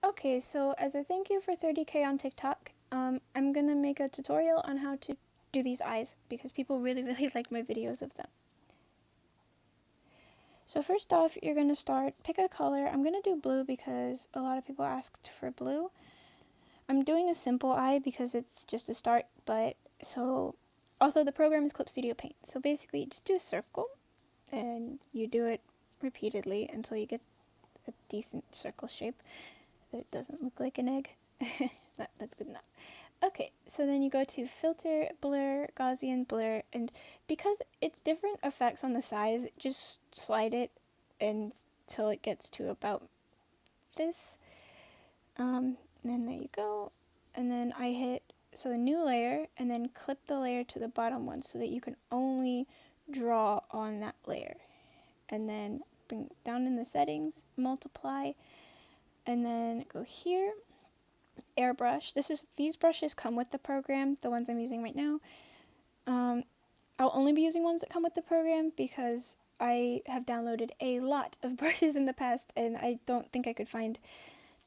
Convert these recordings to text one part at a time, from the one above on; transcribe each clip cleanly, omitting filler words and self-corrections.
Okay, so as a thank you for 30K on TikTok, I'm gonna make a tutorial on how to do these eyes because people really, really like my videos of them. So first off, you're gonna pick a color. I'm gonna do blue because a lot of people asked for blue. I'm doing a simple eye because it's just a start, also the program is Clip Studio Paint. So basically, you just do a circle and you do it repeatedly until you get a decent circle shape that doesn't look like an egg. That's good enough. Okay, so then you go to Filter, Blur, Gaussian, Blur, and because it's different effects on the size, just slide it until it gets to about this. And then there you go. And then I hit, so a new layer, and then clip the layer to the bottom one so that you can only draw on that layer. And then bring down in the settings, multiply, and then go here, airbrush. These brushes come with the program, the ones I'm using right now. I'll only be using ones that come with the program because I have downloaded a lot of brushes in the past and I don't think I could find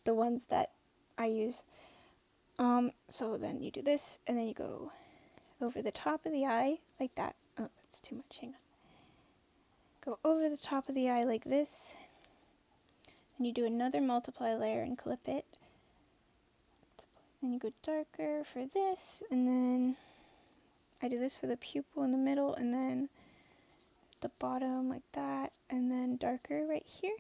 the ones that I use. So then you do this and then you go over the top of the eye like that. Oh, that's too much, hang on. Go over the top of the eye like this. And you do another multiply layer and clip it. Then you go darker for this, and then I do this for the pupil in the middle, and then the bottom like that, and then darker right here.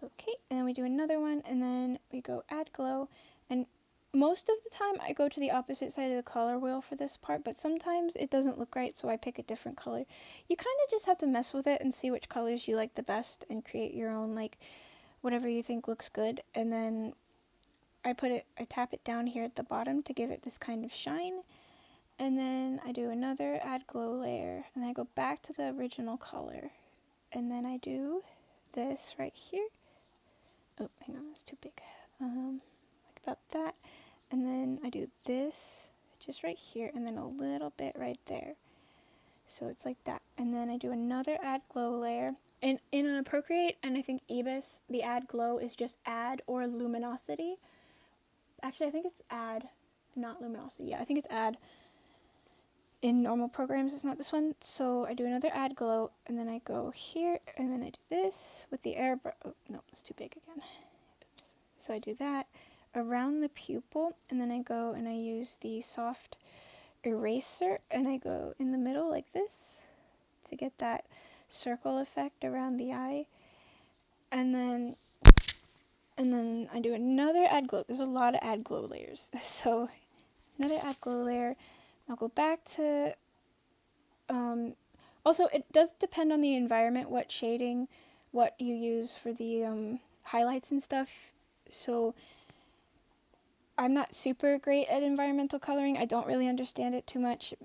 Okay, and then we do another one, and then we go add glow, and most of the time I go to the opposite side of the color wheel for this part, but sometimes it doesn't look right, so I pick a different color. You kind of just have to mess with it and see which colors you like the best and create your own, like, whatever you think looks good, and then I tap it down here at the bottom to give it this kind of shine, and then I do another add glow layer, and I go back to the original color, and then I do this right here. Oh, hang on, that's too big. Like about that, and then I do this just right here, and then a little bit right there. So it's like that, and then I do another add glow layer. And in Procreate and I think Ebis, the add glow is just add or luminosity. Actually, I think it's add, not luminosity. Yeah, I think it's add. In normal programs, it's not this one. So I do another add glow, and then I go here, and then I do this with the airbrush. Oh, no, it's too big again. Oops. So I do that around the pupil, and then I go and I use the soft eraser, and I go in the middle like this to get that circle effect around the eye. And then I do another add glow. There's a lot of add glow layers. So another add glow layer. I'll go back to, also it does depend on the environment, what shading, what you use for the highlights and stuff. So I'm not super great at environmental coloring. I don't really understand it too much.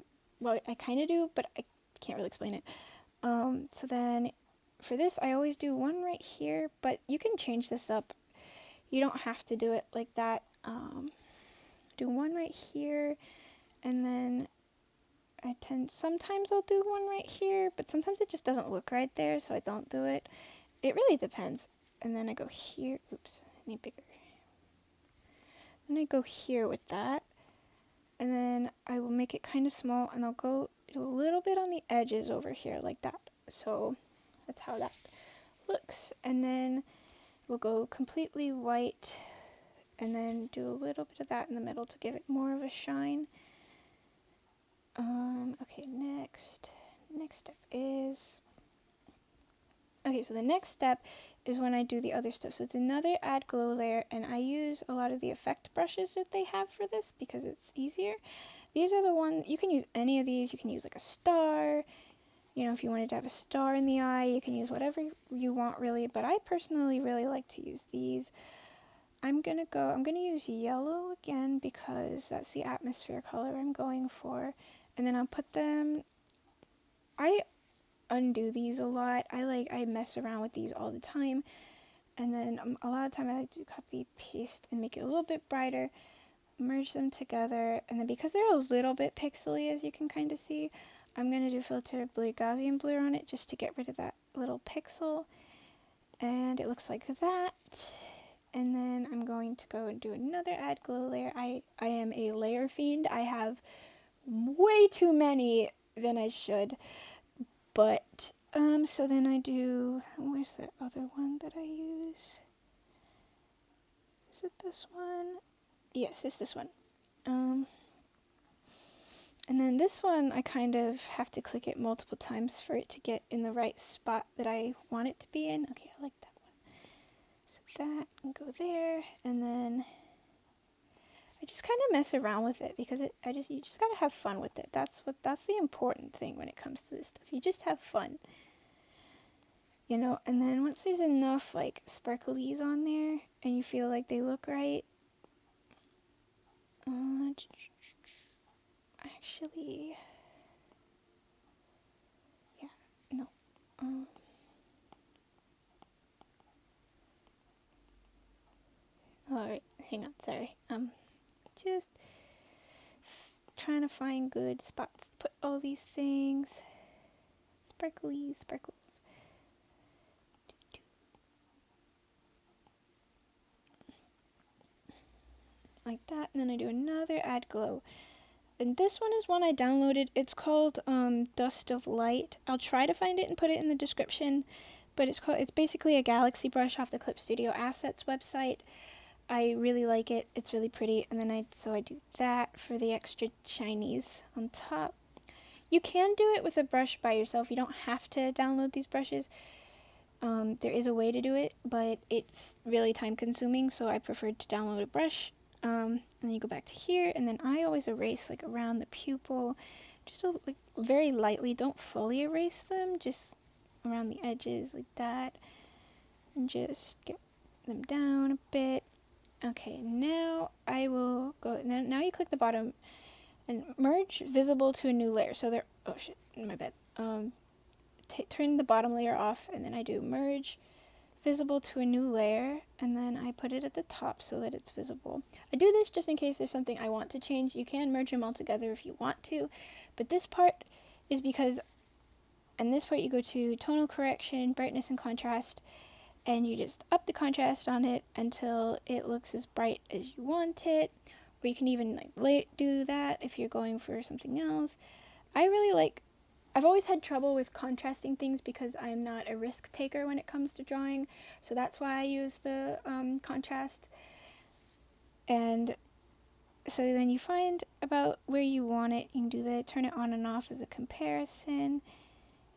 Well, I kind of do, but I can't really explain it. So then for this, I always do one right here, but you can change this up. You don't have to do it like that. Do one right here, and then sometimes I'll do one right here, but sometimes it just doesn't look right there, so I don't do it. It really depends. And then I go here, oops, I need bigger. Then I go here with that, and then I will make it kind of small, and I'll go do a little bit on the edges over here like that. So that's how that looks. And then we'll go completely white, and then do a little bit of that in the middle to give it more of a shine. Okay, next step is, okay, so the next step is when I do the other stuff. So it's another add glow layer, and I use a lot of the effect brushes that they have for this because it's easier. These are the ones, you can use any of these. You can use like a star, you know, if you wanted to have a star in the eye, you can use whatever you want really, but I personally really like to use these. I'm gonna use yellow again because that's the atmosphere color I'm going for. And then I'll put them, I undo these a lot. I mess around with these all the time. And then a lot of time I like to copy, paste, and make it a little bit brighter, merge them together. And then because they're a little bit pixely, as you can kind of see, I'm going to do filter blue Gaussian blur on it just to get rid of that little pixel, and it looks like that. And then I'm going to go and do another add glow layer. I am a layer fiend. I have way too many than I should, but so then I do, where's the other one that I use? Is it this one? Yes, it's this one. And then this one, I kind of have to click it multiple times for it to get in the right spot that I want it to be in. Okay, I like that one. So that, and go there, and then I just kind of mess around with it because you just gotta have fun with it. That's the important thing when it comes to this stuff. You just have fun, you know. And then once there's enough like sparklies on there, and you feel like they look right, actually, yeah, no. Alright, hang on, sorry. Just trying to find good spots to put all these things. Sparkly sparkles. Like that, and then I do another add glow. And this one is one I downloaded. It's called Dust of Light. I'll try to find it and put it in the description. But it's basically a galaxy brush off the Clip Studio Assets website. I really like it. It's really pretty. And then I do that for the extra shinies on top. You can do it with a brush by yourself. You don't have to download these brushes. There is a way to do it, but it's really time consuming, so I preferred to download a brush. And then you go back to here, and then I always erase like around the pupil, just so, like very lightly. Don't fully erase them, just around the edges like that, and just get them down a bit. Okay, now I will go. Now you click the bottom and merge visible to a new layer. So there. Oh shit, my bad. Turn the bottom layer off, and then I do merge visible to a new layer, and then I put it at the top so that it's visible. I do this just in case there's something I want to change. You can merge them all together if you want to, but this part is because, and this part you go to tonal correction, brightness and contrast, and you just up the contrast on it until it looks as bright as you want it, or you can even like do that if you're going for something else. I've always had trouble with contrasting things because I'm not a risk taker when it comes to drawing, so that's why I use the contrast. And so then you find about where you want it. You can do the turn it on and off as a comparison,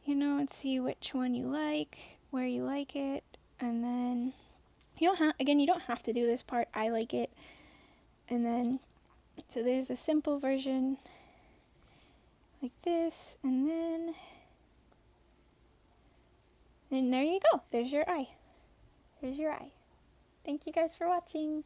you know, and see which one you like, where you like it, and then you don't have to do this part. I like it. And then so there's a simple version like this, and then there you go. There's your eye. Thank you guys for watching.